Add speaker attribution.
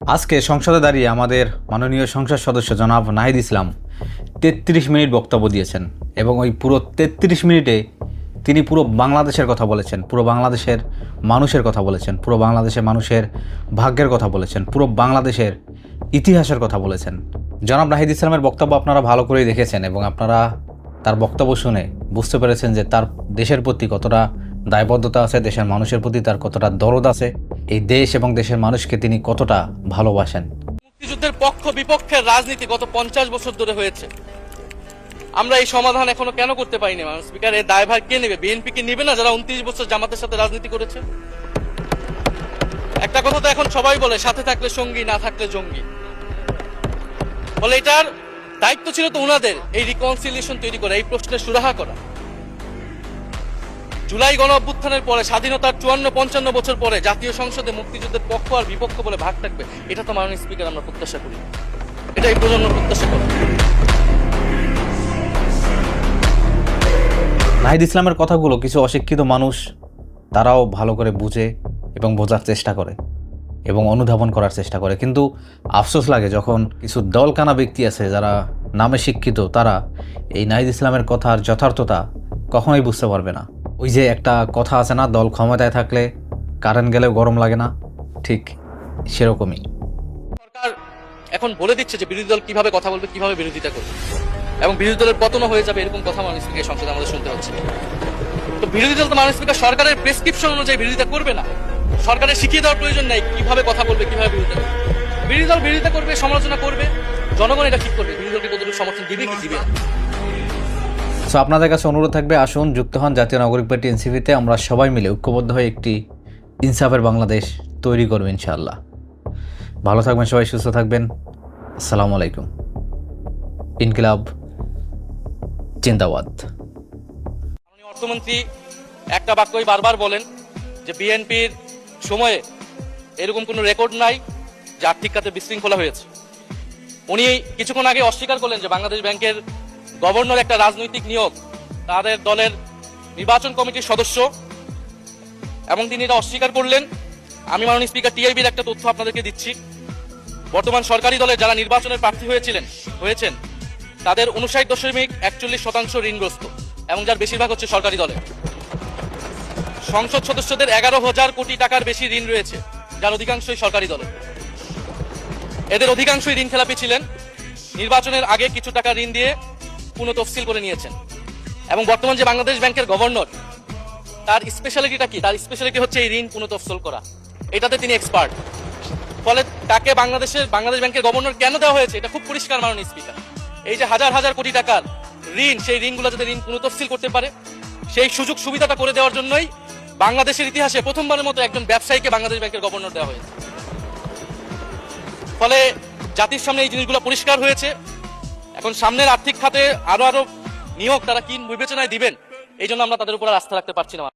Speaker 1: আজকে সংসদে দাঁড়িয়ে আমাদের মাননীয় সংসদ সদস্য জনাব নাহিদ ইসলাম ৩৩ মিনিট বক্তব্য দিয়েছেন এবং ওই পুরো ৩৩ মিনিটে তিনি পুরো বাংলাদেশের কথা বলেছেন, পুরো বাংলাদেশের মানুষের কথা বলেছেন, পুরো বাংলাদেশের মানুষের ভাগ্যের কথা বলেছেন, পুরো বাংলাদেশের ইতিহাসের কথা বলেছেন। জনাব নাহিদ ইসলামের বক্তব্য আপনারা ভালো করেই দেখেছেন এবং আপনারা তার বক্তব্য শুনে বুঝতে পেরেছেন যে তার দেশের প্রতি কতটা দায়বদ্ধতা আছে, দেশের মানুষের প্রতি তার কতটা দরদ আছে, এই দেশ এবং দেশের মানুষকে তিনি কতটা ভালোবাসেন।
Speaker 2: মুক্তিযুদ্ধের পক্ষ বিপক্ষের রাজনীতি গত 50 বছর ধরে হয়েছে। আমরা এই সমাধান এখনো কেন করতে পারিনি? ম্যাডাম স্পিকার, এর দায়ভার কে নেবে? বিএনপি কি নেবে না, যারা 29 বছর জামাতের সাথে রাজনীতি করেছে? একটা কথা তো এখন সবাই বলে, সাথে থাকলে সঙ্গী, না থাকলে জঙ্গি। বলে এটার দায়িত্ব ছিল তো উনাদের, এই রিকনসিলিয়েশন তৈরি করা, এই প্রশ্নের সুরাহা করা। জুলাই গণ অভ্যুত্থানের পরে, স্বাধীনতার 54-55 বছর পরে জাতীয় সংসদে মুক্তিযুদ্ধের পক্ষ আর বিপক্ষ বলে ভাগ থাকবে, এটা তো মাননীয় স্পিকার আমরা প্রত্যাশা করি, এটা এই প্রজন্ম প্রত্যাশা করে।
Speaker 1: নাহিদ ইসলামের কথাগুলো কিছু অশিক্ষিত মানুষ তারাও ভালো করে বুঝে এবং বোঝার চেষ্টা করে এবং অনুধাবন করার চেষ্টা করে, কিন্তু আফসোস লাগে যখন কিছু দলকানা ব্যক্তি আছে যারা নামে শিক্ষিত, তারা এই নাহিদ ইসলামের কথার যথার্থতা কখনোই বুঝতে পারবে না। ওই যে একটা কথা আছে না, দল ক্ষমতায় থাকলে কারেন্ট গেলেও গরম লাগে না, ঠিক সেরকমই।
Speaker 2: সরকার এখন বলে দিচ্ছে যে বিরোধী দল কিভাবে কথা বলবে, কিভাবে বিরোধিতা করবে, এবং বিরোধী দলের পতনও হয়ে যাবে, এরকম কথা মাননীয় স্পিকার সংসদে আমাদের শুনতে হচ্ছে। তো বিরোধী দল তো মাননীয় স্পিকার সরকারের প্রেসক্রিপশন অনুযায়ী বিরোধিতা করবে না। সরকারের শিখিয়ে দেওয়ার প্রয়োজন নাই কিভাবে কথা বলবে, কিভাবে বিরোধিতা করবে। বিরোধী দল বিরোধিতা করবে, সমালোচনা করবে, জনগণ এটা ঠিক করবে বিরোধী দলকে কতটুকু সমর্থন দিবে কি দিবে না।
Speaker 1: সো আপনাদের কাছে অনুরোধ থাকবে, আসুন যুক্ত হন জাতীয় নাগরিক পার্টি এনসিপিতে। আমরা সবাই মিলে ঐক্যবদ্ধ হয়ে একটি ইনসাফের বাংলাদেশ তৈরি করব ইনশাআল্লাহ। ভালো থাকবেন সবাই, সুস্থ থাকবেন। আসসালামু আলাইকুম। ইনকিলাব জিন্দাবাদ।
Speaker 2: মাননীয় অর্থমন্ত্রী একটা বাক্যই বারবার বলেন যে বিএনপির সময়ে এরকম কোনো রেকর্ড নাই যে আর্থিক খাতে বিশৃঙ্খলা হয়েছে। উনি কিছুক্ষণ আগে অস্বীকার করলেন যে বাংলাদেশ ব্যাংকের গভর্নর একটা রাজনৈতিক নিয়োগ, তাদের দলের নির্বাচন কমিটির সদস্য, এবং তিনি এটা অস্বীকার করলেন। আমি মাননীয় স্পিকার টিআইবির একটা তথ্য আপনাদেরকে দিচ্ছি। বর্তমান সরকারি দলের যারা নির্বাচনের প্রার্থী হয়েছেন তাদের 59.41% ঋণগ্রস্ত, এবং যার বেশিরভাগ হচ্ছে সরকারি দলের। সংসদ সদস্যদের 11,000 কোটি টাকার বেশি ঋণ রয়েছে, যার অধিকাংশই সরকারি দলের। এদের অধিকাংশই ঋণ খেলাপি ছিলেন, নির্বাচনের আগে কিছু টাকা ঋণ দিয়ে পুনঃতফসিল করে নিয়েছেন। এবং বর্তমান যে বাংলাদেশ ব্যাংকের গভর্নর, তার স্পেশালিটিটা কি? তার স্পেশালিটি হচ্ছে এই ঋণ পুনঃতফসিল করা, এটাতে তিনি এক্সপার্ট। ফলে তাকে বাংলাদেশ ব্যাংকের গভর্নর কেন দেওয়া হয়েছে এটা খুব পরিষ্কার মাননীয় স্পিকার। এই যে হাজার হাজার কোটি টাকার ঋণ, সেই ঋণগুলো যাতে ঋণ পুনঃতফসিল করতে পারে, সেই সুযোগ সুবিধাটা করে দেওয়ার জন্যই বাংলাদেশের ইতিহাসে প্রথমবারের মতো একজন ব্যবসায়ীকে বাংলাদেশ ব্যাংকের গভর্নর দেওয়া হয়েছে। ফলে জাতির সামনে এই জিনিসগুলো পরিষ্কার হয়েছে। এখন সামনের আর্থিক খাতে আরো নিয়োগ তারা কি বিবেচনায় দিবেন, এই জন্য আমরা তাদের উপর আস্থা রাখতে পারছি না।